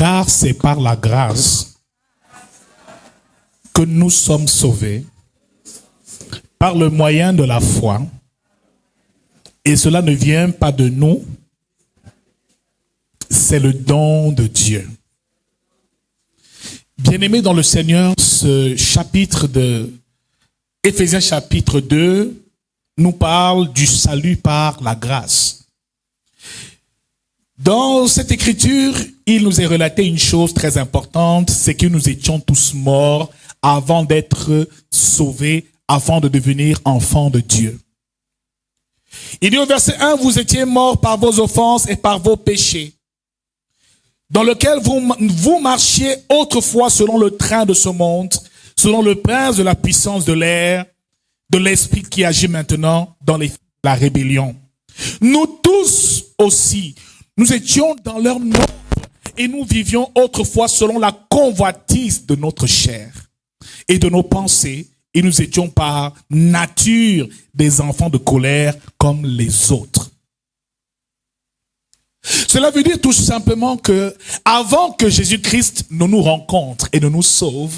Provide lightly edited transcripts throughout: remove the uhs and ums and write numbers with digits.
Car c'est par la grâce que nous sommes sauvés, par le moyen de la foi, et cela ne vient pas de nous, c'est le don de Dieu. Bien-aimés dans le Seigneur, ce chapitre de Éphésiens chapitre 2 nous parle du salut par la grâce. Dans cette écriture, il nous est relaté une chose très importante, c'est que nous étions tous morts avant d'être sauvés, avant de devenir enfants de Dieu. Il dit au verset 1, vous étiez morts par vos offenses et par vos péchés, dans lequel vous marchiez autrefois selon le train de ce monde, selon le prince de la puissance de l'air, de l'esprit qui agit maintenant dans la rébellion. Nous tous aussi, nous étions dans leur nombre et nous vivions autrefois selon la convoitise de notre chair et de nos pensées, et nous étions par nature des enfants de colère comme les autres. Cela veut dire tout simplement que avant que Jésus-Christ ne nous rencontre et ne nous sauve,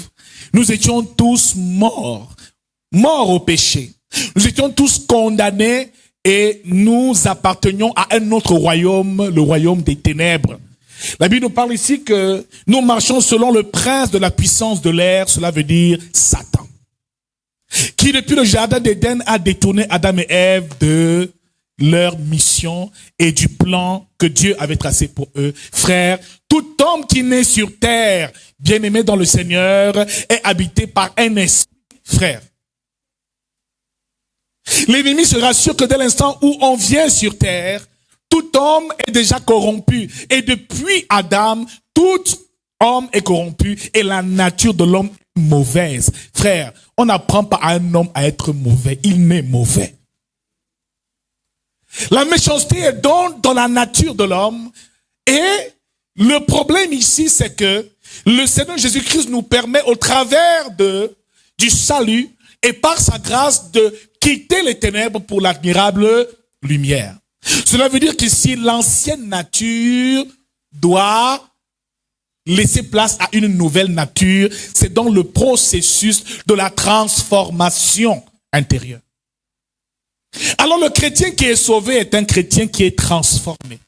nous étions tous morts au péché. Nous étions tous condamnés et nous appartenions à un autre royaume, le royaume des ténèbres. La Bible nous parle ici que nous marchons selon le prince de la puissance de l'air, cela veut dire Satan, qui depuis le jardin d'Éden a détourné Adam et Ève de leur mission et du plan que Dieu avait tracé pour eux. Frères, tout homme qui naît sur terre, bien-aimé dans le Seigneur, est habité par un esprit. Frères, l'ennemi se rassure que dès l'instant où on vient sur terre, tout homme est déjà corrompu. Et depuis Adam, tout homme est corrompu et la nature de l'homme est mauvaise. Frère, on n'apprend pas à un homme à être mauvais. Il naît mauvais. La méchanceté est donc dans la nature de l'homme. Et le problème ici, c'est que le Seigneur Jésus-Christ nous permet au travers du salut et par sa grâce de quitter les ténèbres pour l'admirable lumière. Cela veut dire qu'ici, l'ancienne nature doit laisser place à une nouvelle nature. C'est dans le processus de la transformation intérieure. Alors le chrétien qui est sauvé est un chrétien qui est transformé.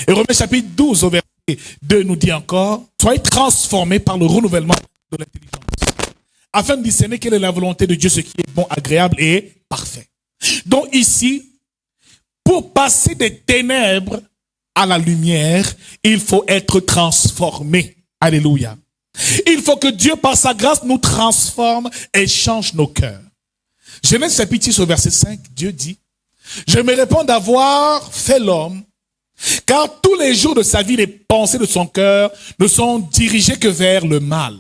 Et Romains chapitre 12 au verset 2 nous dit encore, soyez transformés par le renouvellement de l'intelligence, afin de discerner quelle est la volonté de Dieu, ce qui est bon, agréable et parfait. Donc ici, pour passer des ténèbres à la lumière, il faut être transformé. Alléluia. Il faut que Dieu, par sa grâce, nous transforme et change nos cœurs. Genèse chapitre 6 au verset 5, Dieu dit, je me répands d'avoir fait l'homme, car tous les jours de sa vie, les pensées de son cœur ne sont dirigées que vers le mal.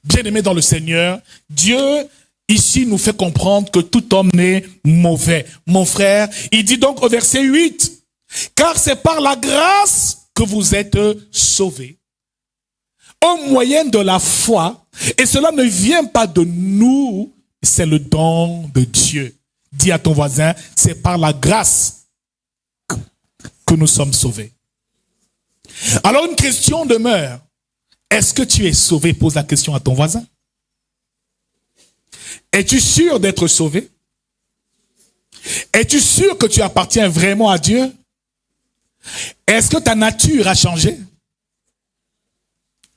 Bien-aimé dans le Seigneur, Dieu ici nous fait comprendre que tout homme n'est mauvais. Mon frère, il dit donc au verset 8, car c'est par la grâce que vous êtes sauvés, au moyen de la foi, et cela ne vient pas de nous, c'est le don de Dieu. Dis à ton voisin, c'est par la grâce que nous sommes sauvés. Alors une question demeure. Est-ce que tu es sauvé? Pose la question à ton voisin. Es-tu sûr d'être sauvé? Es-tu sûr que tu appartiens vraiment à Dieu? Est-ce que ta nature a changé?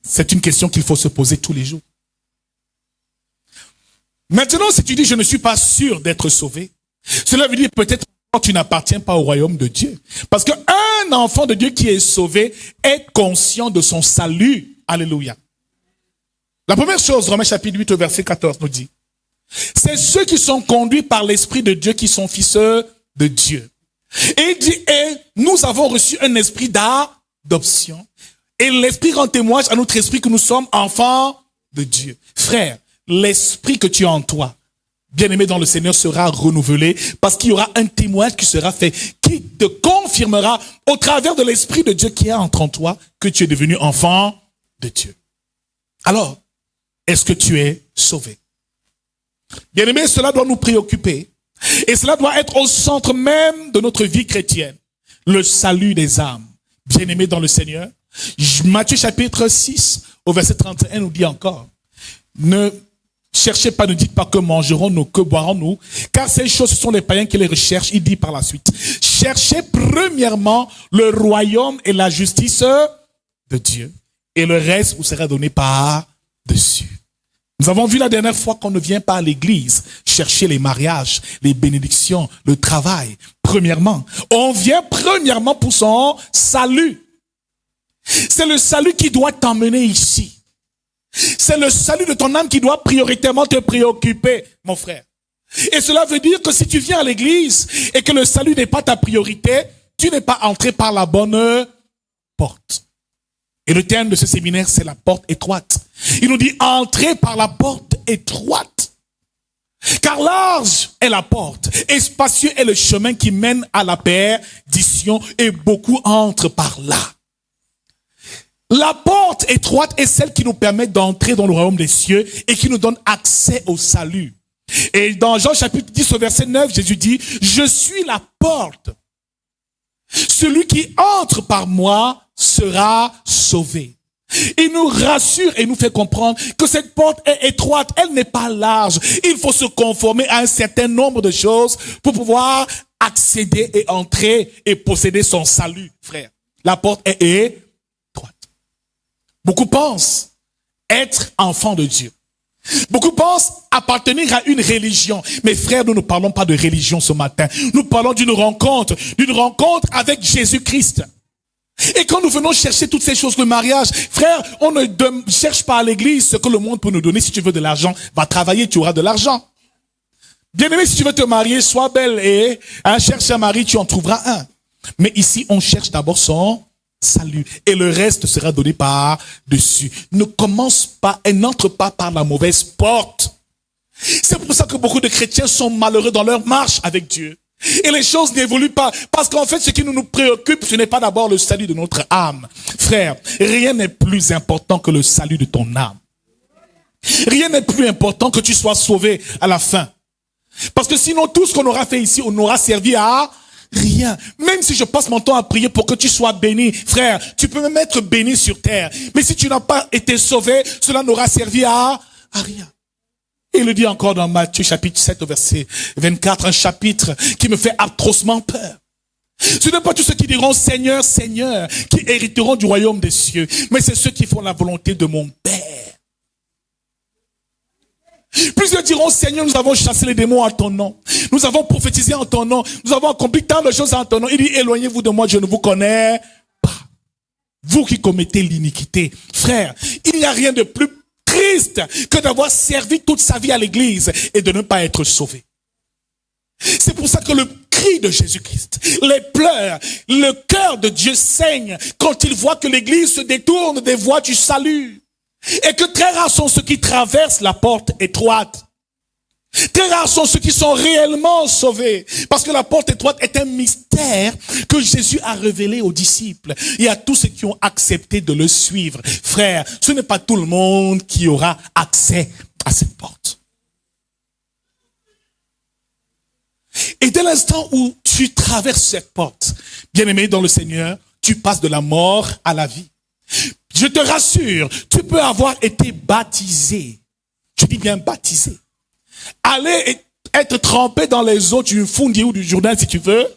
C'est une question qu'il faut se poser tous les jours. Maintenant, si tu dis, je ne suis pas sûr d'être sauvé, cela veut dire peut-être que tu n'appartiens pas au royaume de Dieu. Parce qu'un enfant de Dieu qui est sauvé est conscient de son salut. Alléluia. La première chose, Romains chapitre 8 au verset 14 nous dit, c'est ceux qui sont conduits par l'Esprit de Dieu qui sont fils de Dieu. Et il dit, et nous avons reçu un esprit d'adoption. Et l'Esprit rend témoignage à notre esprit que nous sommes enfants de Dieu. Frère, l'esprit que tu as en toi, bien-aimé dans le Seigneur, sera renouvelé parce qu'il y aura un témoignage qui sera fait, qui te confirmera au travers de l'Esprit de Dieu qui est en toi que tu es devenu enfant de Dieu. Alors, est-ce que tu es sauvé? Bien-aimé, cela doit nous préoccuper et cela doit être au centre même de notre vie chrétienne. Le salut des âmes. Bien-aimé dans le Seigneur, Matthieu chapitre 6, au verset 31, nous dit encore, ne cherchez pas, ne dites pas que mangerons-nous, que boirons-nous, car ces choses, ce sont les païens qui les recherchent. Il dit par la suite, cherchez premièrement le royaume et la justice de Dieu, et le reste vous sera donné par-dessus. Nous avons vu la dernière fois qu'on ne vient pas à l'église chercher les mariages, les bénédictions, le travail. Premièrement, on vient premièrement pour son salut. C'est le salut qui doit t'emmener ici. C'est le salut de ton âme qui doit prioritairement te préoccuper, mon frère. Et cela veut dire que si tu viens à l'église et que le salut n'est pas ta priorité, tu n'es pas entré par la bonne porte. Et le terme de ce séminaire, c'est la porte étroite. Il nous dit entrez par la porte étroite. Car large est la porte, et spacieux est le chemin qui mène à la perdition, et beaucoup entrent par là. La porte étroite est celle qui nous permet d'entrer dans le royaume des cieux et qui nous donne accès au salut. Et dans Jean chapitre 10 au verset 9, Jésus dit, je suis la porte. Celui qui entre par moi sera sauvé. Il nous rassure et nous fait comprendre que cette porte est étroite, elle n'est pas large. Il faut se conformer à un certain nombre de choses pour pouvoir accéder et entrer et posséder son salut, frère. La porte est étroite. Beaucoup pensent être enfants de Dieu. Beaucoup pensent appartenir à une religion. Mais frères, nous ne parlons pas de religion ce matin. Nous parlons d'une rencontre avec Jésus-Christ. Et quand nous venons chercher toutes ces choses, le mariage, frère, on ne cherche pas à l'église ce que le monde peut nous donner. Si tu veux de l'argent, va travailler, tu auras de l'argent. Bien-aimé, si tu veux te marier, sois belle et cherche un mari, tu en trouveras un. Mais ici, on cherche d'abord son salut. Et le reste sera donné par-dessus. Ne commence pas et n'entre pas par la mauvaise porte. C'est pour ça que beaucoup de chrétiens sont malheureux dans leur marche avec Dieu. Et les choses n'évoluent pas. Parce qu'en fait, ce qui nous préoccupe, ce n'est pas d'abord le salut de notre âme. Frère, rien n'est plus important que le salut de ton âme. Rien n'est plus important que tu sois sauvé à la fin. Parce que sinon, tout ce qu'on aura fait ici, on n'aura servi à rien. Même si je passe mon temps à prier pour que tu sois béni, frère, tu peux même être béni sur terre. Mais si tu n'as pas été sauvé, cela n'aura servi à rien. Et il le dit encore dans Matthieu chapitre 7 au verset 24, un chapitre qui me fait atrocement peur. Ce n'est pas tous ceux qui diront Seigneur, Seigneur, qui hériteront du royaume des cieux, mais c'est ceux qui font la volonté de mon Père. Plusieurs diront Seigneur, nous avons chassé les démons en ton nom. Nous avons prophétisé en ton nom. Nous avons accompli tant de choses en ton nom. Il dit éloignez-vous de moi, je ne vous connais pas. Vous qui commettez l'iniquité. Frère, il n'y a rien de plus triste que d'avoir servi toute sa vie à l'église et de ne pas être sauvé. C'est pour ça que le cri de Jésus-Christ, les pleurs, le cœur de Dieu saigne quand il voit que l'église se détourne des voies du salut. Et que très rares sont ceux qui traversent la porte étroite. Très rares sont ceux qui sont réellement sauvés. Parce que la porte étroite est un mystère que Jésus a révélé aux disciples et à tous ceux qui ont accepté de le suivre. Frère, ce n'est pas tout le monde qui aura accès à cette porte. Et dès l'instant où tu traverses cette porte, bien-aimé dans le Seigneur, tu passes de la mort à la vie. Je te rassure, tu peux avoir été baptisé. Je dis bien baptisé. Aller être trempé dans les eaux du Fundi ou du Jourdain si tu veux,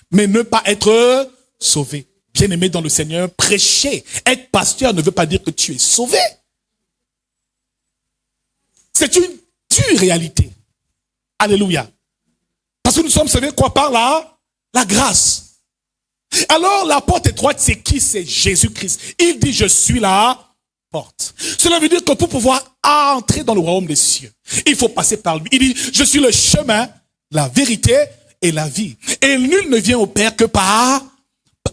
mais ne pas être sauvé. Bien-aimé dans le Seigneur, prêcher, être pasteur ne veut pas dire que tu es sauvé. C'est une dure réalité. Alléluia. Parce que nous sommes sauvés quoi par là? La grâce. Alors la porte étroite, c'est qui? C'est Jésus-Christ. Il dit je suis la porte. Cela veut dire que pour pouvoir entrer dans le royaume des cieux, il faut passer par lui. Il dit je suis le chemin, la vérité et la vie. Et nul ne vient au Père que par...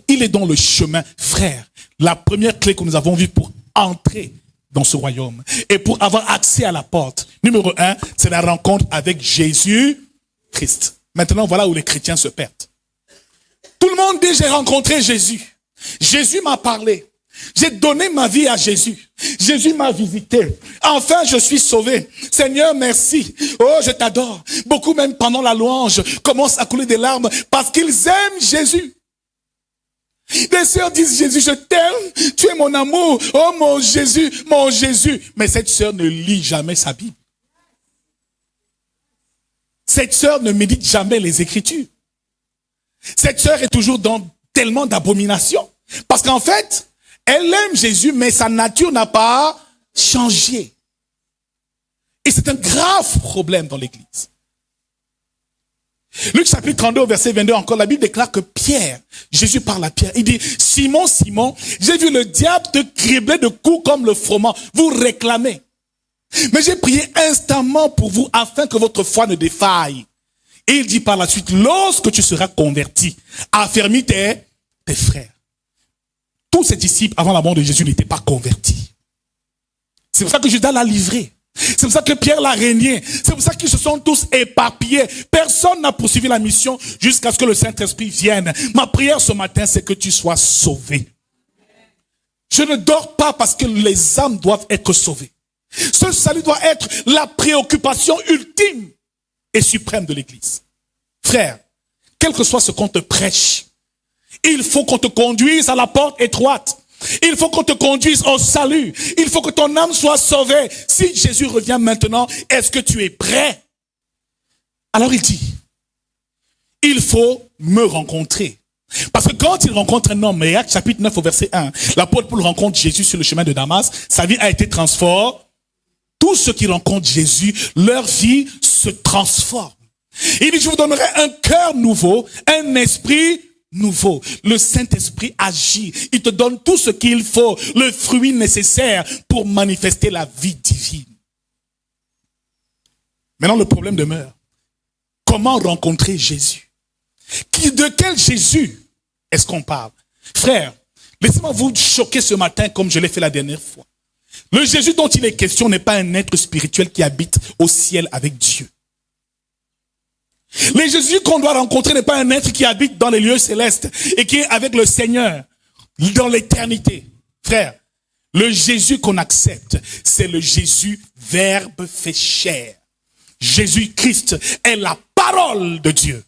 Il est dans le chemin, frère. La première clé que nous avons vue pour entrer dans ce royaume et pour avoir accès à la porte, numéro 1, c'est la rencontre avec Jésus-Christ. Maintenant, voilà où les chrétiens se perdent. Tout le monde dit, j'ai rencontré Jésus. Jésus m'a parlé. J'ai donné ma vie à Jésus. Jésus m'a visité. Enfin, je suis sauvé. Seigneur, merci. Oh, je t'adore. Beaucoup, même pendant la louange, commencent à couler des larmes parce qu'ils aiment Jésus. Les sœurs disent, Jésus, je t'aime, tu es mon amour, oh mon Jésus, mon Jésus. Mais cette sœur ne lit jamais sa Bible. Cette sœur ne médite jamais les Écritures. Cette sœur est toujours dans tellement d'abominations. Parce qu'en fait, elle aime Jésus, mais sa nature n'a pas changé. Et c'est un grave problème dans l'Église. Luc chapitre 32, verset 22, encore, la Bible déclare que Pierre, Jésus parle à Pierre, il dit, Simon, Simon, j'ai vu le diable te cribler de coups comme le froment, vous réclamez. Mais j'ai prié instamment pour vous afin que votre foi ne défaille. Et il dit par la suite, lorsque tu seras converti, affermis tes frères. Tous ces disciples, avant la mort de Jésus, n'étaient pas convertis. C'est pour ça que Judas l'a livré. C'est pour ça que Pierre l'a régné. C'est pour ça qu'ils se sont tous éparpillés. Personne n'a poursuivi la mission jusqu'à ce que le Saint-Esprit vienne. Ma prière ce matin, c'est que tu sois sauvé. Je ne dors pas parce que les âmes doivent être sauvées. Ce salut doit être la préoccupation ultime et suprême de l'Église. Frère, quel que soit ce qu'on te prêche, il faut qu'on te conduise à la porte étroite. Il faut qu'on te conduise au salut. Il faut que ton âme soit sauvée. Si Jésus revient maintenant, est-ce que tu es prêt? Alors il dit, il faut me rencontrer. Parce que quand il rencontre un homme, Actes chapitre 9 au verset 1, l'apôtre Paul rencontre Jésus sur le chemin de Damas, sa vie a été transformée. Tous ceux qui rencontrent Jésus, leur vie se transforme. Il dit, je vous donnerai un cœur nouveau, un esprit nouveau. Le Saint-Esprit agit. Il te donne tout ce qu'il faut, le fruit nécessaire pour manifester la vie divine. Maintenant, le problème demeure. Comment rencontrer Jésus? De quel Jésus est-ce qu'on parle? Frère, laissez-moi vous choquer ce matin comme je l'ai fait la dernière fois. Le Jésus dont il est question n'est pas un être spirituel qui habite au ciel avec Dieu. Le Jésus qu'on doit rencontrer n'est pas un être qui habite dans les lieux célestes et qui est avec le Seigneur dans l'éternité. Frère, le Jésus qu'on accepte, c'est le Jésus Verbe fait chair. Jésus-Christ est la parole de Dieu.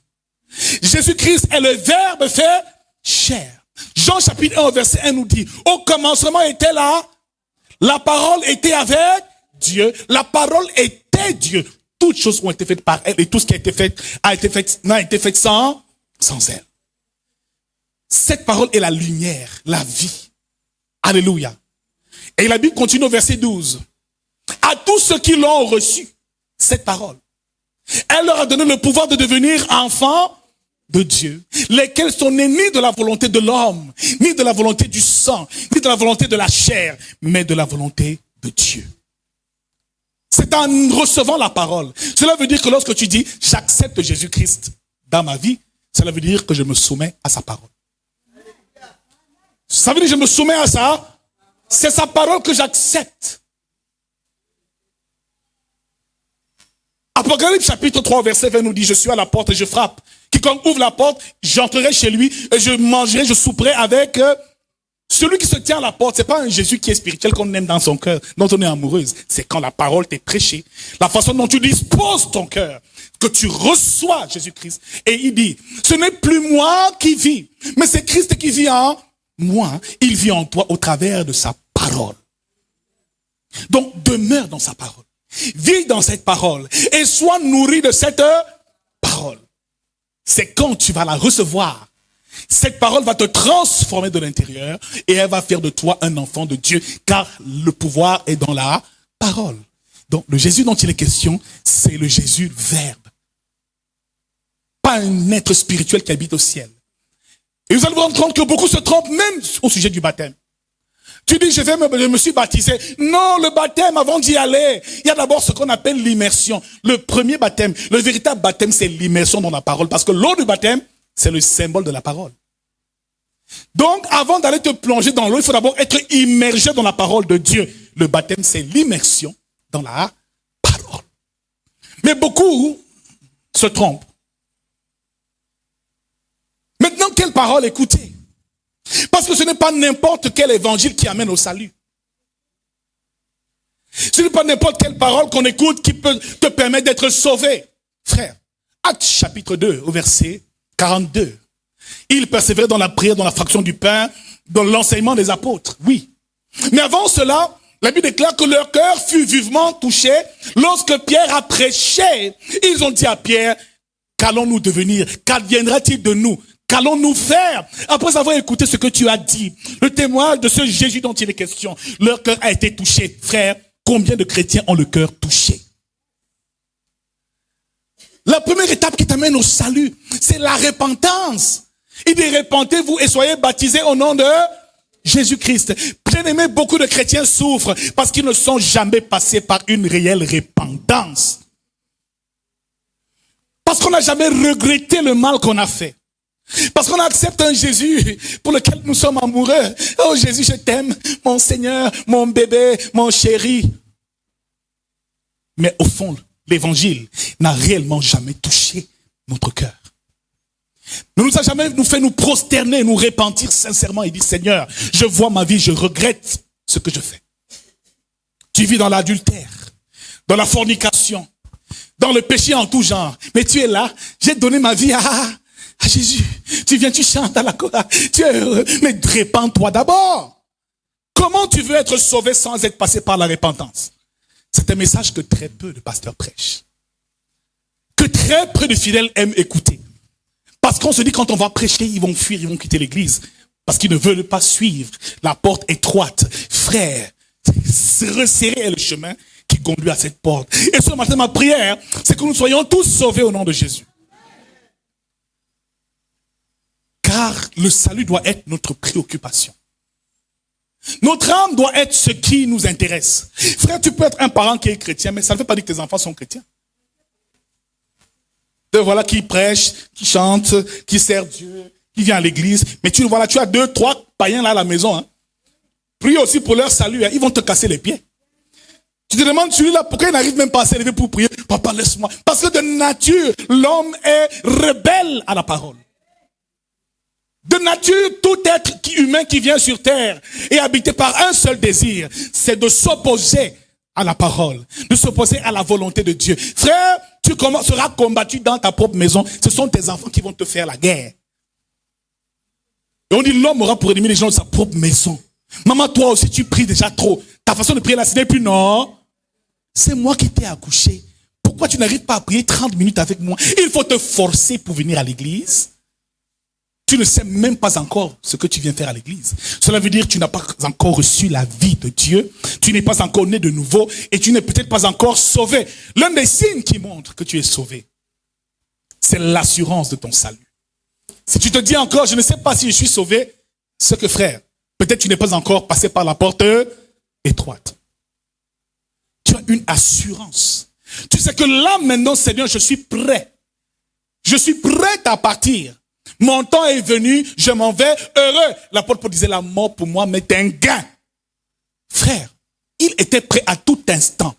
Jésus-Christ est le Verbe fait chair. Jean chapitre 1 verset 1 nous dit, au commencement était là, la parole était avec Dieu, la parole était Dieu. Toutes choses ont été faites par elle et tout ce qui a été fait n'a été fait sans elle. Cette parole est la lumière, la vie. Alléluia. Et la Bible continue au verset 12. À tous ceux qui l'ont reçu, cette parole, elle leur a donné le pouvoir de devenir enfants de Dieu, lesquels sont nés ni de la volonté de l'homme, ni de la volonté du sang, ni de la volonté de la chair, mais de la volonté de Dieu. C'est en recevant la parole. Cela veut dire que lorsque tu dis, j'accepte Jésus-Christ dans ma vie, cela veut dire que je me soumets à sa parole. Ça veut dire que je me soumets à ça. C'est sa parole que j'accepte. Apocalypse chapitre 3 verset 20 nous dit, je suis à la porte et je frappe. Quiconque ouvre la porte, j'entrerai chez lui et je mangerai, je souperai avec celui qui se tient à la porte. C'est pas un Jésus qui est spirituel qu'on aime dans son cœur, dont on est amoureuse. C'est quand la parole t'est prêchée, la façon dont tu disposes ton cœur, que tu reçois Jésus-Christ. Et il dit, ce n'est plus moi qui vis, mais c'est Christ qui vit en moi. Il vit en toi au travers de sa parole. Donc demeure dans sa parole. Vis dans cette parole et sois nourri de cette parole. C'est quand tu vas la recevoir. Cette parole va te transformer de l'intérieur et elle va faire de toi un enfant de Dieu, car le pouvoir est dans la parole. Donc le Jésus dont il est question, c'est le Jésus Verbe. Pas un être spirituel qui habite au ciel. Et vous allez vous rendre compte que beaucoup se trompent même au sujet du baptême. Tu dis, je me suis baptisé. Non, le baptême, avant d'y aller, il y a d'abord ce qu'on appelle l'immersion. Le premier baptême, le véritable baptême, c'est l'immersion dans la parole. Parce que l'eau du baptême, c'est le symbole de la parole. Donc, avant d'aller te plonger dans l'eau, il faut d'abord être immergé dans la parole de Dieu. Le baptême, c'est l'immersion dans la parole. Mais beaucoup se trompent. Maintenant, quelle parole écouter? Parce que ce n'est pas n'importe quel évangile qui amène au salut. Ce n'est pas n'importe quelle parole qu'on écoute qui peut te permettre d'être sauvé. Frère, Actes chapitre 2 au verset 42. Ils persévéraient dans la prière, dans la fraction du pain, dans l'enseignement des apôtres. Oui. Mais avant cela, la Bible déclare que leur cœur fut vivement touché lorsque Pierre a prêché. Ils ont dit à Pierre, qu'allons-nous devenir? Qu'adviendra-t-il de nous? Qu'allons-nous faire? Après avoir écouté ce que tu as dit, le témoignage de ce Jésus dont il est question, leur cœur a été touché. Frère, combien de chrétiens ont le cœur touché? La première étape qui t'amène au salut, c'est la repentance. Il dit, repentez-vous et soyez baptisés au nom de Jésus-Christ. Bien-aimé, beaucoup de chrétiens souffrent parce qu'ils ne sont jamais passés par une réelle repentance. Parce qu'on n'a jamais regretté le mal qu'on a fait. Parce qu'on accepte un Jésus pour lequel nous sommes amoureux. Oh Jésus, je t'aime, mon Seigneur, mon bébé, mon chéri. Mais au fond, l'évangile n'a réellement jamais touché notre cœur. Ne nous a jamais fait nous prosterner, nous repentir sincèrement et dire, Seigneur, je vois ma vie, je regrette ce que je fais. Tu vis dans l'adultère, dans la fornication, dans le péché en tout genre. Mais tu es là, j'ai donné ma vie à Jésus. Tu viens, tu chantes à la chorale, tu es heureux, mais répands-toi d'abord. Comment tu veux être sauvé sans être passé par la repentance? C'est un message que très peu de pasteurs prêchent. Que très peu de fidèles aiment écouter. Parce qu'on se dit quand on va prêcher, ils vont fuir, ils vont quitter l'église. Parce qu'ils ne veulent pas suivre la porte étroite. Frère, resserrer le chemin qui conduit à cette porte. Et ce matin, ma prière, c'est que nous soyons tous sauvés au nom de Jésus. Car le salut doit être notre préoccupation. Notre âme doit être ce qui nous intéresse. Frère, tu peux être un parent qui est chrétien, mais ça ne veut pas dire que tes enfants sont chrétiens. Te voilà qui prêche, qui chante, qui sert Dieu, qui vient à l'église. Mais tu as 2, 3 païens là à la maison. Hein. Prie aussi pour leur salut. Hein. Ils vont te casser les pieds. Tu te demandes celui-là pourquoi il n'arrive même pas à s'élever pour prier. Papa, laisse-moi. Parce que de nature, l'homme est rebelle à la parole. De nature, tout être humain qui vient sur terre est habité par un seul désir. C'est de s'opposer à la parole, de s'opposer à la volonté de Dieu. Frère, tu seras combattu dans ta propre maison. Ce sont tes enfants qui vont te faire la guerre. Et on dit l'homme aura pour ennemi les gens de sa propre maison. Maman, toi aussi, tu pries déjà trop. Ta façon de prier là, ce n'est plus non. C'est moi qui t'ai accouché. Pourquoi tu n'arrives pas à prier 30 minutes avec moi? Il faut te forcer pour venir à l'église. Tu ne sais même pas encore ce que tu viens faire à l'église. Cela veut dire que tu n'as pas encore reçu la vie de Dieu. Tu n'es pas encore né de nouveau et tu n'es peut-être pas encore sauvé. L'un des signes qui montre que tu es sauvé, c'est l'assurance de ton salut. Si tu te dis encore, je ne sais pas si je suis sauvé, c'est que frère, peut-être tu n'es pas encore passé par la porte étroite. Tu as une assurance. Tu sais que là maintenant, Seigneur, je suis prêt. Je suis prêt à partir. Mon temps est venu, je m'en vais heureux. L'apôtre Paul disait, la mort pour moi m'est un gain. Frère, il était prêt à tout instant.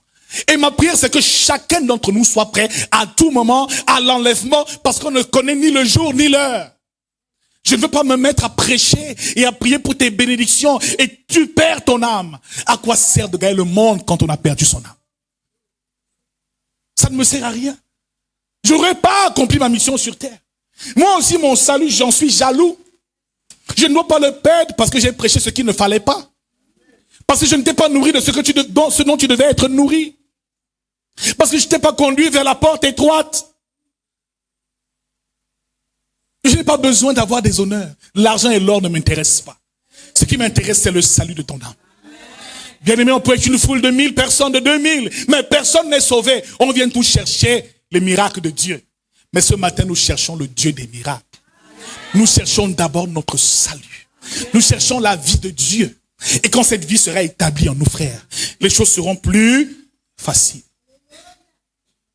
Et ma prière, c'est que chacun d'entre nous soit prêt à tout moment à l'enlèvement, parce qu'on ne connaît ni le jour ni l'heure. Je ne veux pas me mettre à prêcher et à prier pour tes bénédictions et tu perds ton âme. À quoi sert de gagner le monde quand on a perdu son âme? Ça ne me sert à rien. Je n'aurais pas accompli ma mission sur terre. Moi aussi, mon salut, j'en suis jaloux. Je ne dois pas le perdre parce que j'ai prêché ce qu'il ne fallait pas. Parce que je ne t'ai pas nourri de ce dont tu devais être nourri. Parce que je ne t'ai pas conduit vers la porte étroite. Je n'ai pas besoin d'avoir des honneurs. L'argent et l'or ne m'intéressent pas. Ce qui m'intéresse, c'est le salut de ton âme. Bien-aimé, on peut être une foule de 1000 personnes, de 2000, mais personne n'est sauvé. On vient tous chercher les miracles de Dieu. Mais ce matin, nous cherchons le Dieu des miracles. Nous cherchons d'abord notre salut. Nous cherchons la vie de Dieu. Et quand cette vie sera établie en nous, frères, les choses seront plus faciles.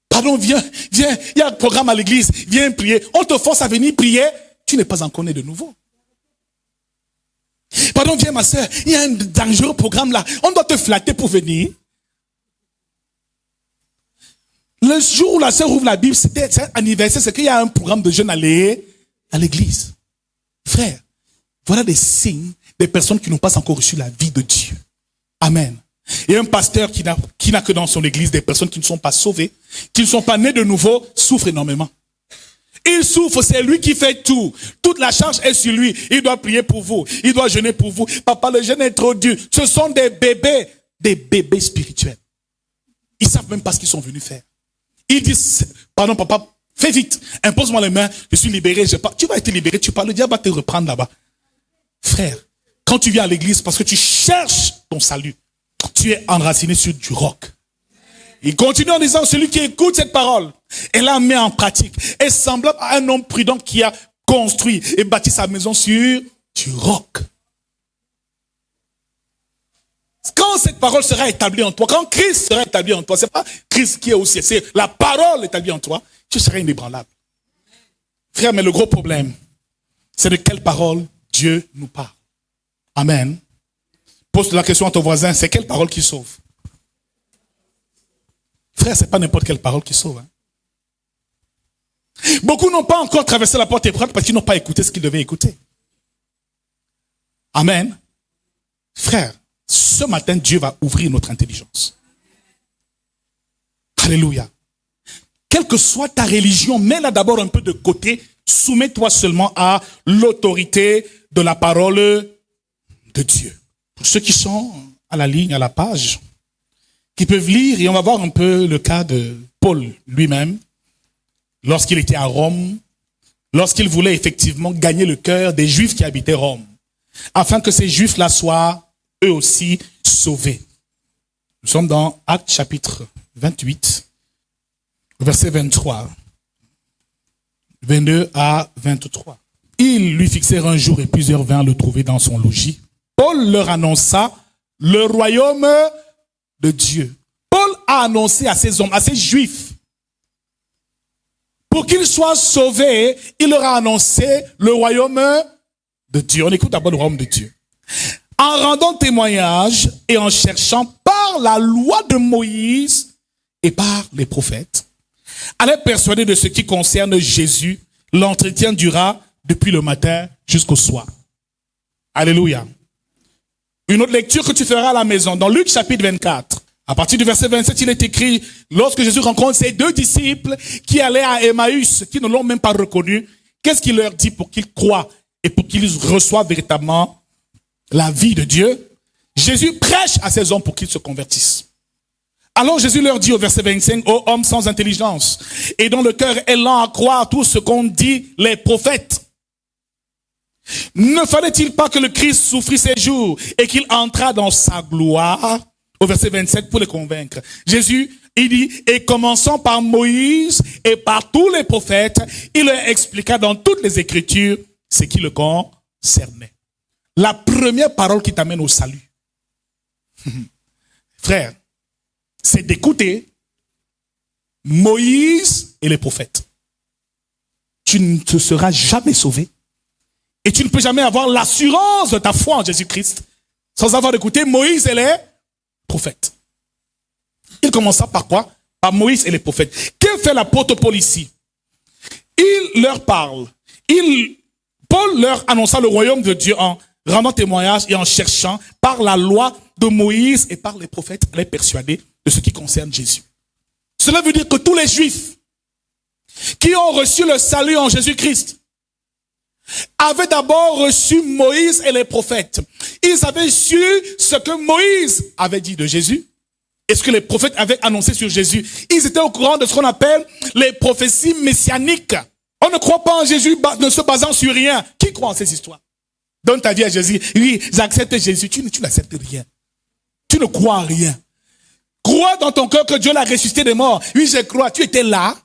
Pardon, viens, il y a un programme à l'église, viens prier. On te force à venir prier, tu n'es pas encore né de nouveau. Pardon, viens ma soeur, il y a un dangereux programme là, on doit te flatter pour venir. Le jour où la sœur ouvre la Bible, c'était un anniversaire, c'est qu'il y a un programme de jeunes à l'église. Frère, voilà des signes des personnes qui n'ont pas encore reçu la vie de Dieu. Amen. Et un pasteur qui n'a que dans son église des personnes qui ne sont pas sauvées, qui ne sont pas nées de nouveau, souffre énormément. Il souffre, c'est lui qui fait tout. Toute la charge est sur lui. Il doit prier pour vous. Il doit jeûner pour vous. Papa, le jeûne est trop dur. Ce sont des bébés spirituels. Ils savent même pas ce qu'ils sont venus faire. Ils disent, pardon papa, fais vite, impose-moi les mains, je suis libéré, je pars. Tu vas être libéré, tu pars, le diable va te reprendre là-bas. Frère, quand tu viens à l'église, parce que tu cherches ton salut, tu es enraciné sur du roc. Il continue en disant, celui qui écoute cette parole et la met en pratique est semblable à un homme prudent qui a construit et bâti sa maison sur du roc. Quand cette parole sera établie en toi, quand Christ sera établi en toi, c'est pas Christ qui est au ciel, c'est la parole établie en toi, tu seras inébranlable. Frère, mais le gros problème, c'est de quelle parole Dieu nous parle. Amen. Pose la question à ton voisin, c'est quelle parole qui sauve? Frère, c'est pas n'importe quelle parole qui sauve. Hein. Beaucoup n'ont pas encore traversé la porte étroite parce qu'ils n'ont pas écouté ce qu'ils devaient écouter. Amen. Frère, ce matin, Dieu va ouvrir notre intelligence. Alléluia. Quelle que soit ta religion, mets-la d'abord un peu de côté. Soumets-toi seulement à l'autorité de la parole de Dieu. Pour ceux qui sont à la ligne, à la page, qui peuvent lire, et on va voir un peu le cas de Paul lui-même, lorsqu'il était à Rome, lorsqu'il voulait effectivement gagner le cœur des Juifs qui habitaient Rome, afin que ces Juifs-là soient eux aussi sauvés. Nous sommes dans Actes chapitre 28, verset 23, 22 à 23. Ils lui fixèrent un jour et plusieurs vinrent le trouver dans son logis. Paul leur annonça le royaume de Dieu. Paul a annoncé à ces hommes, à ces Juifs, pour qu'ils soient sauvés, il leur a annoncé le royaume de Dieu. On écoute d'abord le royaume de Dieu. En rendant témoignage et en cherchant par la loi de Moïse et par les prophètes, à les persuader de ce qui concerne Jésus, l'entretien dura depuis le matin jusqu'au soir. Alléluia. Une autre lecture que tu feras à la maison, dans Luc chapitre 24, à partir du verset 27, il est écrit, lorsque Jésus rencontre ses deux disciples qui allaient à Emmaüs, qui ne l'ont même pas reconnu, qu'est-ce qu'il leur dit pour qu'ils croient et pour qu'ils reçoivent véritablement la vie de Dieu? Jésus prêche à ces hommes pour qu'ils se convertissent. Alors Jésus leur dit au verset 25, ô hommes sans intelligence, et dont le cœur est lent à croire tout ce qu'ont dit les prophètes. Ne fallait-il pas que le Christ souffrit ces jours et qu'il entrât dans sa gloire? Au verset 27, pour les convaincre. Jésus, il dit, et commençant par Moïse et par tous les prophètes, il leur expliqua dans toutes les Écritures ce qui le concernait. La première parole qui t'amène au salut, frère, c'est d'écouter Moïse et les prophètes. Tu ne te seras jamais sauvé. Et tu ne peux jamais avoir l'assurance de ta foi en Jésus-Christ sans avoir écouté Moïse et les prophètes. Il commença par quoi? Par Moïse et les prophètes. Que fait l'apôtre Paul ici? Il leur parle. Paul leur annonça le royaume de Dieu en rendant témoignage et en cherchant par la loi de Moïse et par les prophètes à les persuader de ce qui concerne Jésus. Cela veut dire que tous les Juifs qui ont reçu le salut en Jésus-Christ avaient d'abord reçu Moïse et les prophètes. Ils avaient su ce que Moïse avait dit de Jésus et ce que les prophètes avaient annoncé sur Jésus. Ils étaient au courant de ce qu'on appelle les prophéties messianiques. On ne croit pas en Jésus ne se basant sur rien. Qui croit en ces histoires? Donne ta vie à Jésus. Oui, j'accepte Jésus. Tu n'acceptes rien. Tu ne crois en rien. Crois dans ton cœur que Dieu l'a ressuscité des morts. Oui, je crois. Tu étais là.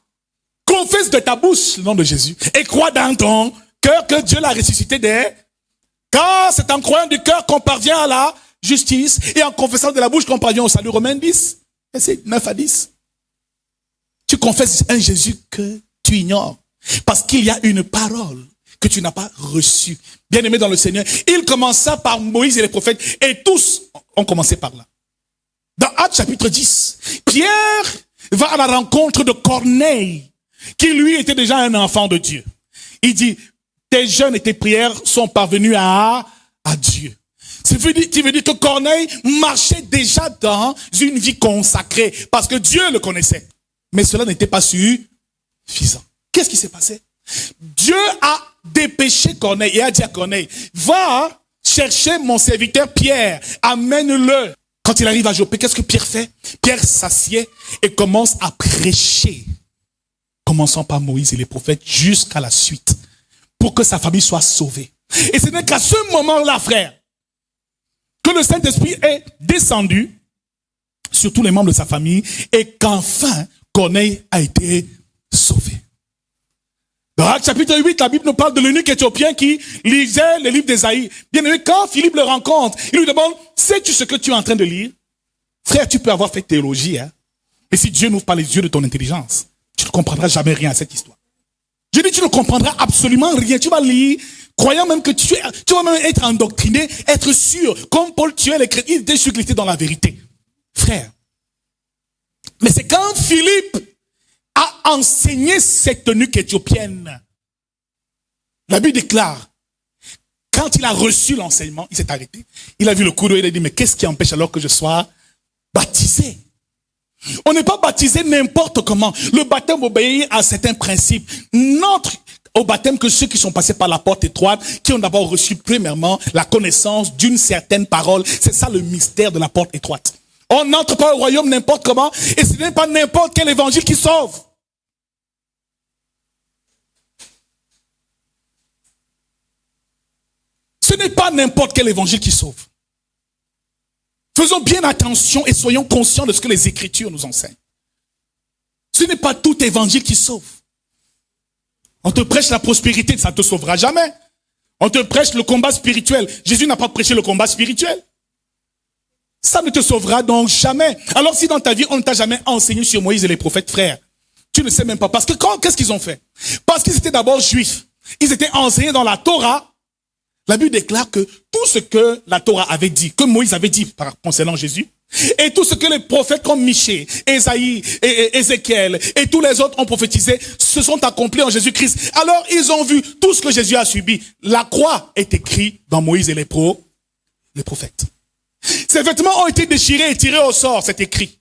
Confesse de ta bouche le nom de Jésus. Et crois dans ton cœur que Dieu l'a ressuscité des... Car c'est en croyant du cœur qu'on parvient à la justice et en confessant de la bouche qu'on parvient au salut. Romains 10, verset 9 à 10. Tu confesses un Jésus que tu ignores. Parce qu'il y a une parole que tu n'as pas reçue. Bien-aimé dans le Seigneur, il commença par Moïse et les prophètes et tous ont commencé par là. Dans Actes chapitre 10, Pierre va à la rencontre de Corneille, qui lui était déjà un enfant de Dieu. Il dit, tes jeûnes et tes prières sont parvenus à Dieu. Ça veut dire que Corneille marchait déjà dans une vie consacrée, parce que Dieu le connaissait. Mais cela n'était pas suffisant. Qu'est-ce qui s'est passé? Dieu a dépêché Corneille et a dit à Corneille, va chercher mon serviteur Pierre, amène-le. Quand il arrive à Joppé, qu'est-ce que Pierre fait? Pierre s'assied et commence à prêcher, commençant par Moïse et les prophètes jusqu'à la suite, pour que sa famille soit sauvée. Et ce n'est qu'à ce moment-là, frère, que le Saint-Esprit est descendu sur tous les membres de sa famille et qu'enfin, Corneille a été sauvé. Dans Actes chapitre 8, la Bible nous parle de l'eunuque éthiopien qui lisait le livre d'Ésaïe. Bien aimé, quand Philippe le rencontre, il lui demande, sais-tu ce que tu es en train de lire? Frère, tu peux avoir fait théologie, hein? Et si Dieu n'ouvre pas les yeux de ton intelligence, tu ne comprendras jamais rien à cette histoire. Je dis, tu ne comprendras absolument rien. Tu vas lire, croyant même que tu vas même être endoctriné, être sûr, comme Paul tuait les chrétiens, il était sûr qu'il était dans la vérité. Frère. Mais c'est quand Philippe a enseigné cette eunuque éthiopienne. La Bible déclare, quand il a reçu l'enseignement, il s'est arrêté. Il a vu le coup d'œil, il a dit, mais qu'est-ce qui empêche alors que je sois baptisé? On n'est pas baptisé n'importe comment. Le baptême obéit à certains principes. N'entre au baptême que ceux qui sont passés par la porte étroite, qui ont d'abord reçu premièrement la connaissance d'une certaine parole. C'est ça le mystère de la porte étroite. On n'entre pas au royaume n'importe comment, et ce n'est pas n'importe quel évangile qui sauve. Ce n'est pas n'importe quel évangile qui sauve. Faisons bien attention et soyons conscients de ce que les Écritures nous enseignent. Ce n'est pas tout évangile qui sauve. On te prêche la prospérité, ça ne te sauvera jamais. On te prêche le combat spirituel. Jésus n'a pas prêché le combat spirituel. Ça ne te sauvera donc jamais. Alors si dans ta vie, on ne t'a jamais enseigné sur Moïse et les prophètes, frères, tu ne sais même pas. Parce que qu'est-ce qu'ils ont fait? Parce qu'ils étaient d'abord juifs. Ils étaient enseignés dans la Torah. La Bible déclare que tout ce que la Torah avait dit, que Moïse avait dit concernant Jésus, et tout ce que les prophètes comme Michée, Ésaïe, et Ézéchiel, et tous les autres ont prophétisé, se sont accomplis en Jésus-Christ. Alors ils ont vu tout ce que Jésus a subi. La croix est écrite dans Moïse et les prophètes. Ces vêtements ont été déchirés et tirés au sort, c'est écrit.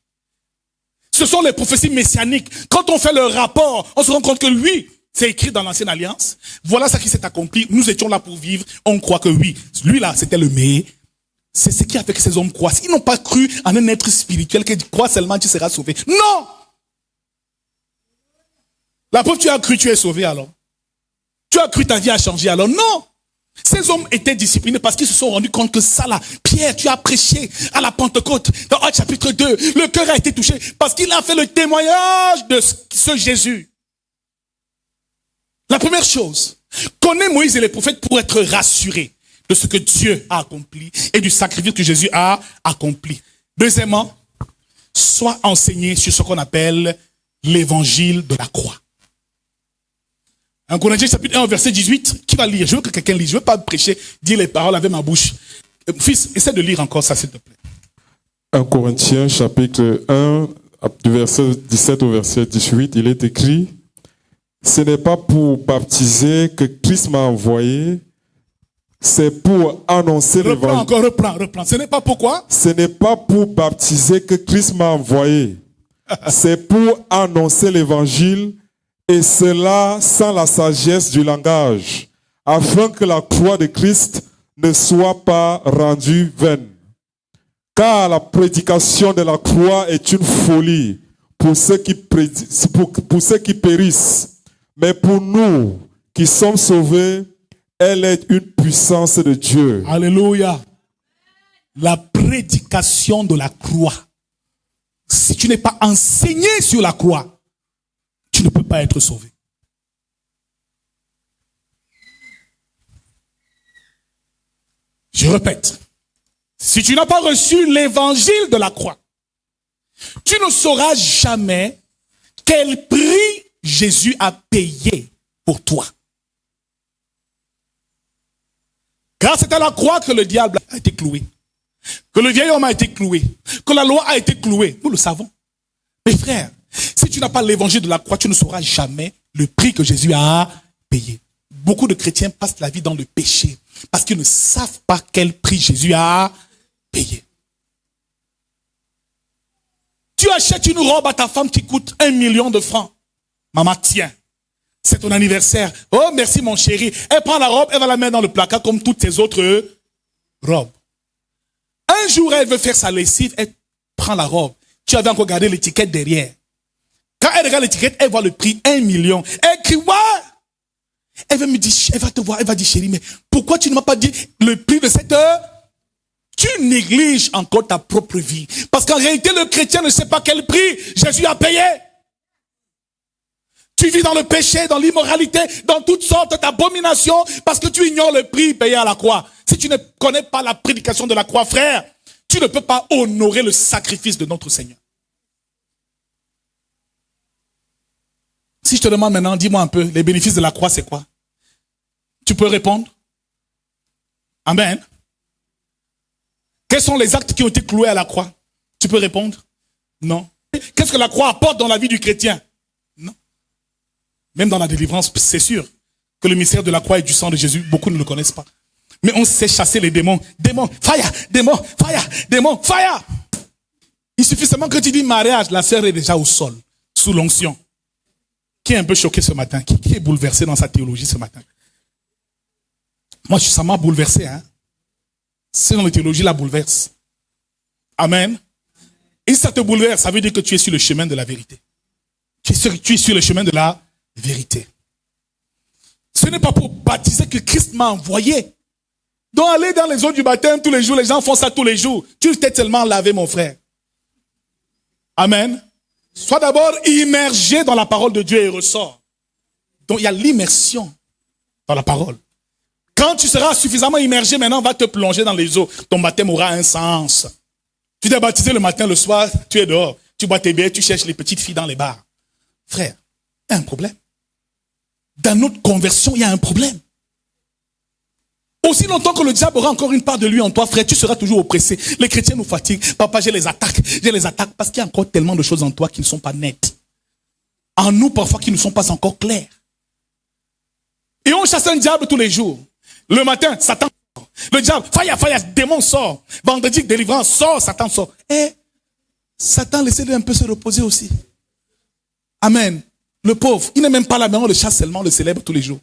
Ce sont les prophéties messianiques. Quand on fait le rapport, on se rend compte que oui, c'est écrit dans l'ancienne alliance. Voilà ce qui s'est accompli. Nous étions là pour vivre. On croit que oui, lui là, c'était le meilleur. C'est ce qui a fait que ces hommes croient. Ils n'ont pas cru en un être spirituel qui croit seulement tu seras sauvé. Non! La preuve, tu as cru, tu es sauvé alors. Tu as cru, ta vie a changé alors. Non! Ces hommes étaient disciplinés parce qu'ils se sont rendus compte que ça là, Pierre, tu as prêché à la Pentecôte, dans Actes chapitre 2, le cœur a été touché parce qu'il a fait le témoignage de ce Jésus. La première chose, connais Moïse et les prophètes pour être rassuré de ce que Dieu a accompli et du sacrifice que Jésus a accompli. Deuxièmement, sois enseigné sur ce qu'on appelle l'évangile de la croix. 1 Corinthiens chapitre 1 verset 18, qui va lire? Je veux que quelqu'un lise, je ne veux pas prêcher, dire les paroles avec ma bouche. Fils, essaie de lire encore ça s'il te plaît. 1 Corinthiens chapitre 1, du verset 17 au verset 18, il est écrit, ce n'est pas pour baptiser que Christ m'a envoyé, c'est pour annoncer l'évangile. Reprends. Ce n'est pas pourquoi? Ce n'est pas pour baptiser que Christ m'a envoyé, c'est pour annoncer l'évangile, et cela sans la sagesse du langage, afin que la croix de Christ ne soit pas rendue vaine. Car la prédication de la croix est une folie pour ceux qui périssent. Mais pour nous qui sommes sauvés, elle est une puissance de Dieu. Alléluia. La prédication de la croix. Si tu n'es pas enseigné sur la croix, tu ne peux pas être sauvé. Je répète. Si tu n'as pas reçu l'évangile de la croix, tu ne sauras jamais quel prix Jésus a payé pour toi. Car c'est à la croix que le diable a été cloué. Que le vieil homme a été cloué. Que la loi a été clouée. Nous le savons. Mes frères, si tu n'as pas l'évangile de la croix, tu ne sauras jamais le prix que Jésus a payé. Beaucoup de chrétiens passent la vie dans le péché parce qu'ils ne savent pas quel prix Jésus a payé. Tu achètes une robe à ta femme qui coûte 1 million de francs. Maman, tiens. C'est ton anniversaire. Oh, merci mon chéri. Elle prend la robe, elle va la mettre dans le placard comme toutes tes autres robes. Un jour, elle veut faire sa lessive, elle prend la robe. Tu avais encore gardé l'étiquette derrière. Quand elle regarde l'étiquette, elle voit le prix 1 million. Elle crie, ouais! Elle va me dire, elle va te voir, elle va dire, chérie, mais pourquoi tu ne m'as pas dit le prix de cette heure? Tu négliges encore ta propre vie. Parce qu'en réalité, le chrétien ne sait pas quel prix Jésus a payé. Tu vis dans le péché, dans l'immoralité, dans toutes sortes d'abominations, parce que tu ignores le prix payé à la croix. Si tu ne connais pas la prédication de la croix, frère, tu ne peux pas honorer le sacrifice de notre Seigneur. Si je te demande maintenant, dis-moi un peu, les bénéfices de la croix, c'est quoi? Tu peux répondre? Amen. Quels sont les actes qui ont été cloués à la croix? Tu peux répondre? Non. Qu'est-ce que la croix apporte dans la vie du chrétien? Non. Même dans la délivrance, c'est sûr que le mystère de la croix et du sang de Jésus, beaucoup ne le connaissent pas. Mais on sait chasser les démons. Démons, fire, démons, fire, démons, fire. Il suffit seulement que tu dis mariage, la sœur est déjà au sol, sous l'onction. Qui est un peu choqué ce matin? Qui est bouleversé dans sa théologie ce matin? Moi, ça m'a bouleversé, hein. C'est dans la théologie, la bouleverse. Amen. Et si ça te bouleverse, ça veut dire que tu es sur le chemin de la vérité. Tu es sur le chemin de la vérité. Ce n'est pas pour baptiser que Christ m'a envoyé. Donc aller dans les eaux du baptême tous les jours, les gens font ça tous les jours. Tu t'es tellement lavé, mon frère. Amen. Sois d'abord immergé dans la parole de Dieu et ressort. Donc il y a l'immersion dans la parole. Quand tu seras suffisamment immergé, maintenant, on va te plonger dans les eaux. Ton baptême aura un sens. Tu t'es baptisé le matin, le soir, tu es dehors. Tu bois tes bières, tu cherches les petites filles dans les bars. Frère, il y a un problème. Dans notre conversion, il y a un problème. Aussi longtemps que le diable aura encore une part de lui en toi, frère, tu seras toujours oppressé. Les chrétiens nous fatiguent. Papa, j'ai les attaques parce qu'il y a encore tellement de choses en toi qui ne sont pas nettes. En nous, parfois, qui ne sont pas encore claires. Et on chasse un diable tous les jours. Le matin, Satan sort. Le diable, fire, démon sort. Vendredi, délivrance sort, Satan sort. Et Satan, laissez-le un peu se reposer aussi. Amen. Le pauvre, il n'est même pas là, mais on le chasse seulement, on le célèbre tous les jours.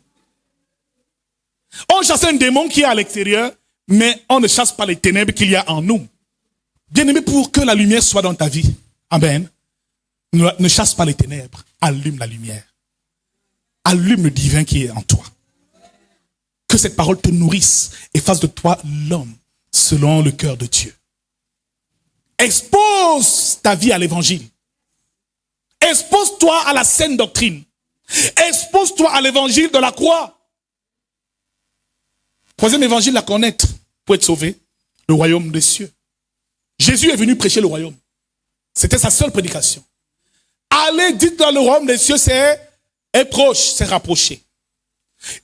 On chasse un démon qui est à l'extérieur, mais on ne chasse pas les ténèbres qu'il y a en nous. Bien-aimé, pour que la lumière soit dans ta vie, amen, ne chasse pas les ténèbres, allume la lumière. Allume le divin qui est en toi. Que cette parole te nourrisse et fasse de toi l'homme selon le cœur de Dieu. Expose ta vie à l'évangile. Expose-toi à la saine doctrine. Expose-toi à l'évangile de la croix. Troisième évangile à connaître pour être sauvé, le royaume des cieux. Jésus est venu prêcher le royaume. C'était sa seule prédication. Allez, dites dans le royaume des cieux, c'est proche, c'est rapproché.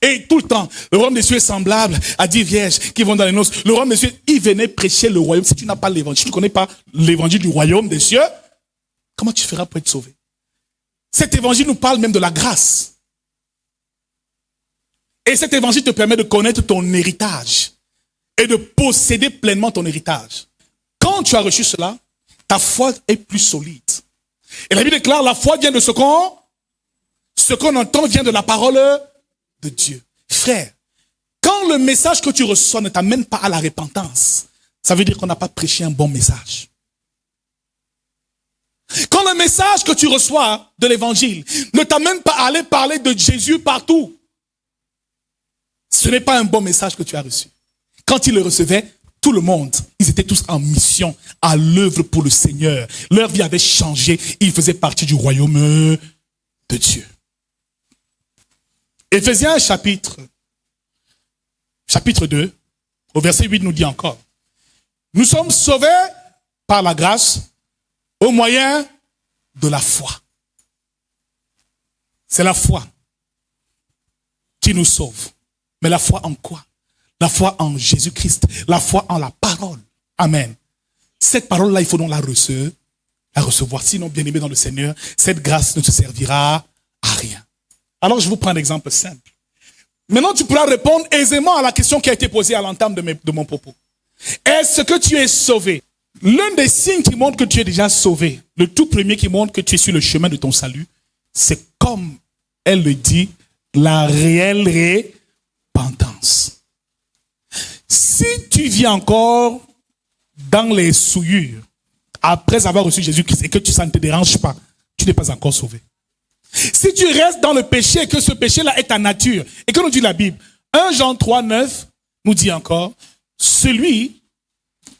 Et tout le temps, le royaume des cieux est semblable à 10 vierges qui vont dans les noces. Le royaume des cieux, il venait prêcher le royaume. Si tu n'as pas l'évangile, si tu ne connais pas l'évangile du royaume des cieux, comment tu feras pour être sauvé? Cet évangile nous parle même de la grâce. Et cet évangile te permet de connaître ton héritage et de posséder pleinement ton héritage. Quand tu as reçu cela, ta foi est plus solide. Et la Bible déclare, la foi vient de ce qu'on entend vient de la parole de Dieu. Frère, quand le message que tu reçois ne t'amène pas à la repentance, ça veut dire qu'on n'a pas prêché un bon message. Quand le message que tu reçois de l'évangile ne t'amène pas à aller parler de Jésus partout, ce n'est pas un bon message que tu as reçu. Quand ils le recevaient, tout le monde, ils étaient tous en mission, à l'œuvre pour le Seigneur. Leur vie avait changé, ils faisaient partie du royaume de Dieu. Éphésiens chapitre 2, au verset 8 nous dit encore, nous sommes sauvés par la grâce au moyen de la foi. C'est la foi qui nous sauve. Mais la foi en quoi? La foi en Jésus-Christ. La foi en la parole. Amen. Cette parole-là, il faut donc la recevoir. Sinon, bien aimé dans le Seigneur, cette grâce ne te servira à rien. Alors, je vous prends un exemple simple. Maintenant, tu pourras répondre aisément à la question qui a été posée à l'entame de mon propos. Est-ce que tu es sauvé? L'un des signes qui montre que tu es déjà sauvé, le tout premier qui montre que tu es sur le chemin de ton salut, c'est comme elle le dit la réelle repentance. Si tu vis encore dans les souillures, après avoir reçu Jésus-Christ et que ça ne te dérange pas, tu n'es pas encore sauvé. Si tu restes dans le péché et que ce péché-là est ta nature, et que nous dit la Bible, 1 Jean 3, 9 nous dit encore, celui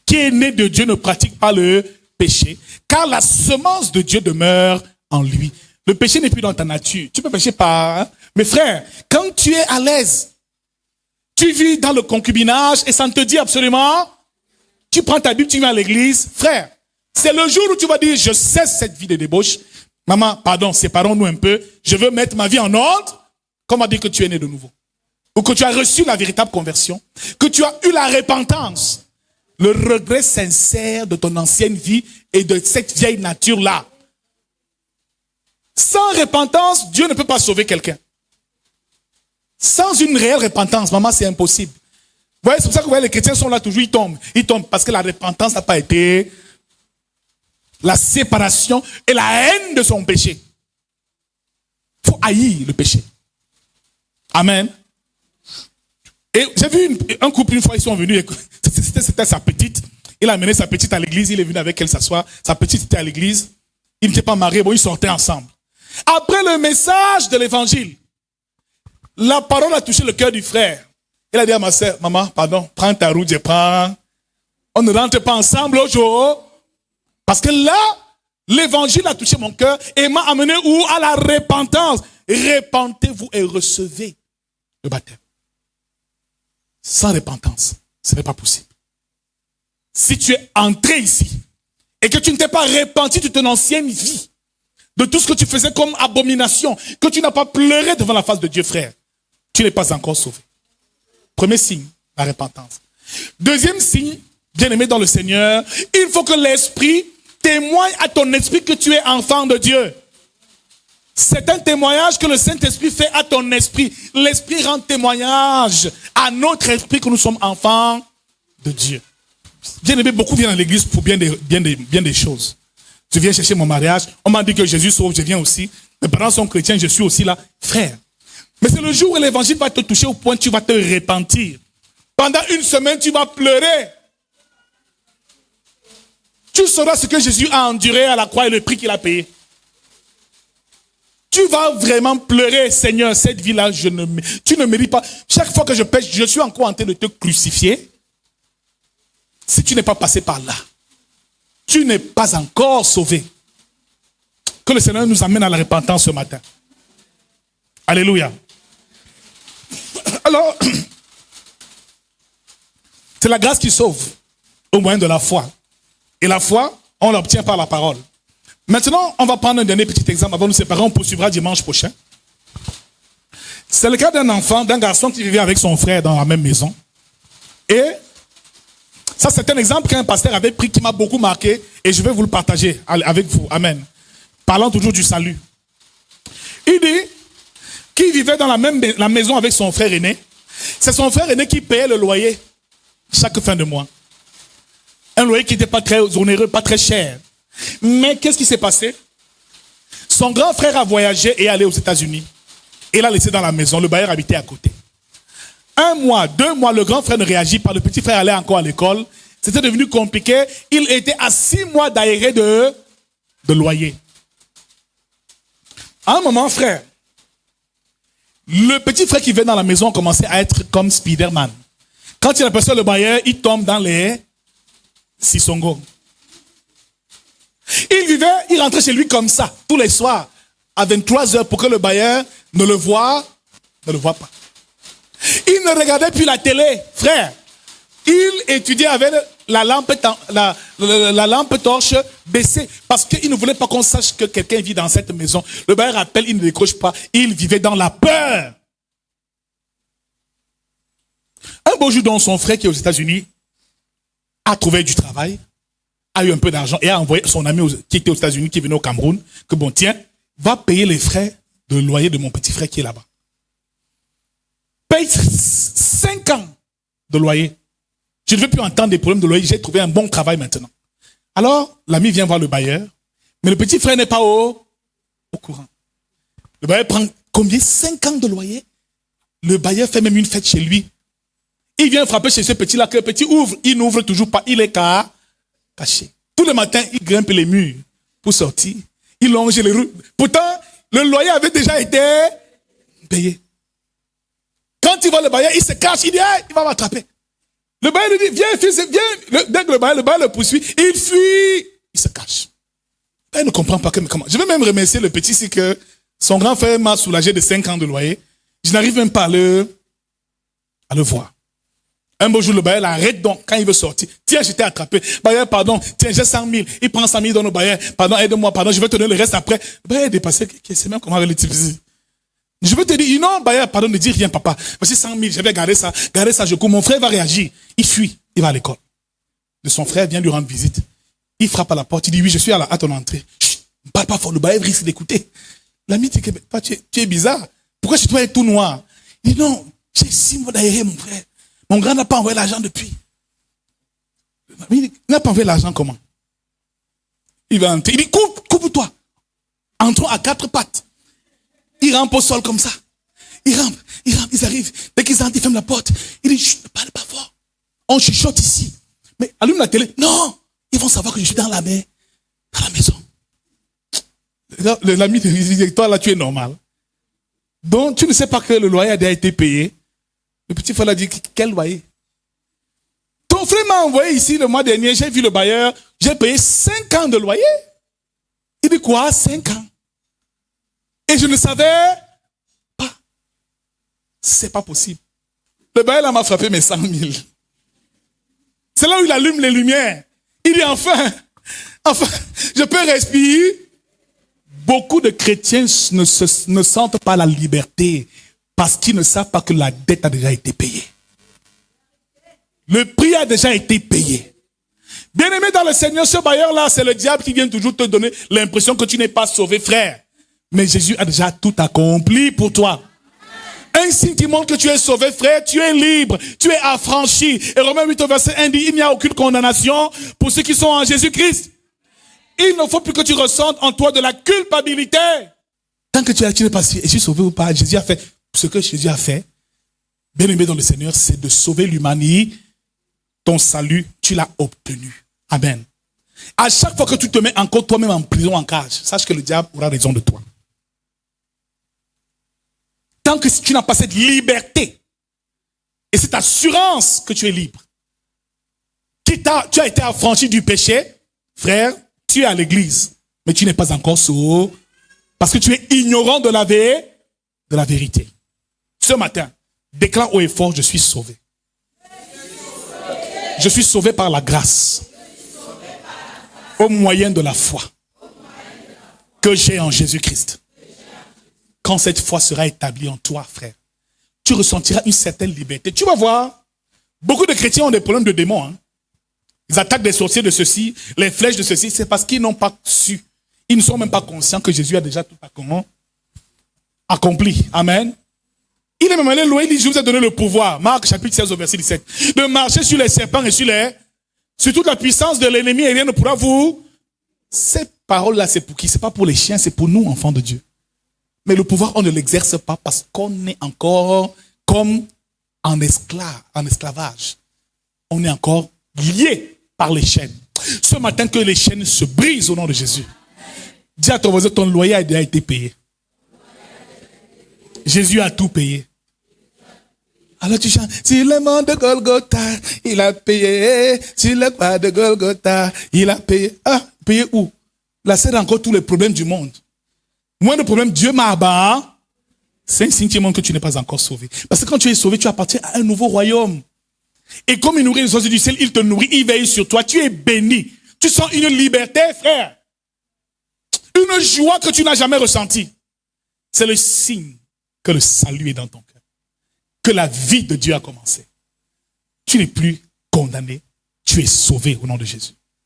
qui est né de Dieu ne pratique pas le péché, car la semence de Dieu demeure en lui. Le péché n'est plus dans ta nature. Tu peux pécher par... Hein? Mais frère, quand tu es à l'aise, tu vis dans le concubinage et ça ne te dit absolument, tu prends ta Bible, tu vas à l'église, frère, c'est le jour où tu vas dire, je cesse cette vie de débauche. Maman, pardon, séparons-nous un peu. Je veux mettre ma vie en ordre. Comment dire que tu es né de nouveau? Ou que tu as reçu la véritable conversion? Que tu as eu la repentance? Le regret sincère de ton ancienne vie et de cette vieille nature-là. Sans repentance, Dieu ne peut pas sauver quelqu'un. Sans une réelle repentance, maman, c'est impossible. Vous voyez, c'est pour ça que vous voyez, les chrétiens sont là toujours, ils tombent. Ils tombent parce que la repentance n'a pas été la séparation et la haine de son péché. Il faut haïr le péché. Amen. Et j'ai vu un couple une fois, ils sont venus, c'était sa petite. Il a amené sa petite à l'église, il est venu avec elle s'asseoir. Sa petite était à l'église. Ils n'étaient pas mariés, bon, ils sortaient ensemble. Après le message de l'évangile, la parole a touché le cœur du frère. Il a dit à ma soeur, maman, pardon, prends ta route, je prends. On ne rentre pas ensemble aujourd'hui. Parce que là, l'évangile a touché mon cœur et m'a amené où? À la repentance. Repentez-vous et recevez le baptême. Sans repentance, ce n'est pas possible. Si tu es entré ici et que tu ne t'es pas repenti de ton ancienne vie, de tout ce que tu faisais comme abomination, que tu n'as pas pleuré devant la face de Dieu, frère, tu n'es pas encore sauvé. Premier signe, la repentance. Deuxième signe, bien-aimé dans le Seigneur, il faut que l'Esprit témoigne à ton esprit que tu es enfant de Dieu. C'est un témoignage que le Saint-Esprit fait à ton esprit. L'Esprit rend témoignage à notre esprit que nous sommes enfants de Dieu. Bien-aimé, beaucoup viennent à l'église pour bien des choses. Je viens chercher mon mariage, on m'a dit que Jésus sauve, je viens aussi. Mes parents sont chrétiens, je suis aussi là. Frère, mais c'est le jour où l'évangile va te toucher au point où tu vas te repentir. Pendant une semaine, tu vas pleurer. Tu sauras ce que Jésus a enduré à la croix et le prix qu'il a payé. Tu vas vraiment pleurer, Seigneur, cette vie-là, tu ne mérites pas. Chaque fois que je pêche, je suis encore en train de te crucifier. Si tu n'es pas passé par là, tu n'es pas encore sauvé. Que le Seigneur nous amène à la repentance ce matin. Alléluia. Alors, c'est la grâce qui sauve au moyen de la foi. Et la foi, on l'obtient par la parole. Maintenant, on va prendre un dernier petit exemple avant de nous séparer. On poursuivra dimanche prochain. C'est le cas d'un enfant, d'un garçon qui vivait avec son frère dans la même maison. Et ça, c'est un exemple qu'un pasteur avait pris qui m'a beaucoup marqué. Et je vais vous le partager avec vous. Amen. Parlant toujours du salut. Il dit qu'il vivait dans la maison avec son frère aîné. C'est son frère aîné qui payait le loyer chaque fin de mois. Un loyer qui n'était pas très onéreux, pas très cher. Mais qu'est-ce qui s'est passé? Son grand frère a voyagé et est allé aux États-Unis. Et l'a laissé dans la maison. Le bailleur habitait à côté. 1 mois, 2 mois, le grand frère ne réagit pas. Le petit frère allait encore à l'école. C'était devenu compliqué. Il était à 6 mois d'arrêt de loyer. À un moment, frère, le petit frère qui venait dans la maison commençait à être comme Spider-Man. Quand il aperçoit le bailleur, il tombe dans les sisongo. Il rentrait chez lui comme ça, tous les soirs, à 23 heures, pour que le bailleur ne le voie pas. Il ne regardait plus la télé, frère. Il étudiait avec la lampe torche baissée, parce qu'il ne voulait pas qu'on sache que quelqu'un vit dans cette maison. Le bailleur appelle, il ne décroche pas. Il vivait dans la peur. Un beau jour, donc, son frère qui est aux États-Unis a trouvé du travail, a eu un peu d'argent et a envoyé son ami qui était aux États-Unis, qui venait au Cameroun, que bon, tiens, va payer les frais de loyer de mon petit frère qui est là-bas. Paye 5 ans de loyer. Je ne veux plus entendre des problèmes de loyer, j'ai trouvé un bon travail maintenant. Alors, l'ami vient voir le bailleur, mais le petit frère n'est pas au courant. Le bailleur Combien? 5 ans de loyer. Le bailleur fait même une fête chez lui. Il vient frapper chez ce petit-là, que le petit ouvre. Il n'ouvre toujours pas. Il est caché. Tous les matins, il grimpe les murs pour sortir. Il longe les rues. Pourtant, le loyer avait déjà été payé. Quand il voit le bailleur, il se cache. Il dit, hey, il va m'attraper. Le bailleur lui dit, viens, fils, viens. Dès que le bailleur le poursuit, il fuit. Il se cache. Il ne comprend pas comment. Je vais même remercier le petit, c'est que son grand frère m'a soulagé de 5 ans de loyer. Je n'arrive même pas à le voir. Un beau jour, le bailleur l'arrête donc quand il veut sortir. Tiens, je t'ai attrapé. Bailleur, pardon. Tiens, j'ai 100 000. Il prend 100 000 dans le bailleur. Pardon, aide-moi, pardon. Je vais te donner le reste après. Le bailleur est dépassé. C'est même comment le type. Je veux te dire, non, bailleur, pardon, ne dis rien, papa. Voici 100 000. Je vais garder ça. Garder ça, je cours. Mon frère va réagir. Il fuit. Il va à l'école. Son frère vient lui rendre visite. Il frappe à la porte. Il dit, oui, je suis à ton entrée. Chut, ne parle pas fort. Le bailleur risque d'écouter. L'ami dit, tu es bizarre. Pourquoi chez toi est tout noir? Il dit, non, j'ai 6 mois d'aéré, mon frère. Mon grand n'a pas envoyé l'argent depuis. Il n'a pas envoyé l'argent comment? Il va entrer. Il dit, coupe-toi. Entrons à 4 pattes. Il rampe au sol comme ça. Il rampe, ils arrivent. Dès qu'ils entrent, ils ferment la porte. Il dit, chut, ne parle pas fort. On chuchote ici. Mais allume la télé. Non, ils vont savoir que je suis dans la maison. L'ami dit, toi là, tu es normal. Donc, tu ne sais pas que le loyer a déjà été payé. Le petit frère a dit, quel loyer? Ton frère m'a envoyé ici le mois dernier, j'ai vu le bailleur, j'ai payé 5 ans de loyer. Il dit quoi? 5 ans. Et je ne savais pas. C'est pas possible. Le bailleur là m'a frappé mes 100 000. C'est là où il allume les lumières. Il dit enfin, je peux respirer. Beaucoup de chrétiens ne sentent pas la liberté parce qu'ils ne savent pas que la dette a déjà été payée. Le prix a déjà été payé. Bien-aimé dans le Seigneur, ce bailleur-là, c'est le diable qui vient toujours te donner l'impression que tu n'es pas sauvé, frère. Mais Jésus a déjà tout accompli pour toi. Un signe qui montre que tu es sauvé, frère, tu es libre, tu es affranchi. Et Romains 8 verset 1 dit, il n'y a aucune condamnation pour ceux qui sont en Jésus-Christ. Il ne faut plus que tu ressentes en toi de la culpabilité. Tant que tu n'es pas si je suis sauvé ou pas, Jésus a fait ce que Jésus a fait. Bien-aimé dans le Seigneur, c'est de sauver l'humanité. Ton salut, tu l'as obtenu. Amen. À chaque fois que tu te mets encore toi-même en prison, en cage, sache que le diable aura raison de toi. Tant que tu n'as pas cette liberté et cette assurance que tu es libre, tu as été affranchi du péché, frère, tu es à l'église, mais tu n'es pas encore sauvé parce que tu es ignorant de la vérité. Ce matin, déclare haut et fort, je suis sauvé. Je suis sauvé par la grâce, au moyen de la foi que j'ai en Jésus-Christ. Quand cette foi sera établie en toi, frère, tu ressentiras une certaine liberté. Tu vas voir, beaucoup de chrétiens ont des problèmes de démons. Hein. Ils attaquent des sorciers de ceci, les flèches de ceci. C'est parce qu'ils n'ont pas su. Ils ne sont même pas conscients que Jésus a déjà tout accompli. Amen. Il est même allé loin, il dit, je vous ai donné le pouvoir. Marc chapitre 16 au verset 17. De marcher sur les serpents et sur toute la puissance de l'ennemi et rien ne pourra vous. Ces paroles-là, c'est pour qui? C'est pas pour les chiens, c'est pour nous, enfants de Dieu. Mais le pouvoir, on ne l'exerce pas parce qu'on est encore comme en esclavage. On est encore lié par les chaînes. Ce matin, que les chaînes se brisent au nom de Jésus. Dis à ton voisin, ton loyer a déjà été payé. Jésus a tout payé. Alors tu chantes, sur le mont de Golgotha, il a payé. Sur le croix de Golgotha, il a payé. Ah, payé où? Là, c'est encore tous les problèmes du monde. Moins de problèmes, Dieu m'a abattu. C'est un signe qui montre que tu n'es pas encore sauvé. Parce que quand tu es sauvé, tu appartiens à un nouveau royaume. Et comme il nourrit les oiseaux du ciel, il te nourrit, il veille sur toi. Tu es béni. Tu sens une liberté, frère. Une joie que tu n'as jamais ressentie. C'est le signe que le salut est dans ton cœur. Que la vie de Dieu a commencé. Tu n'es plus condamné. Tu es sauvé au nom de Jésus.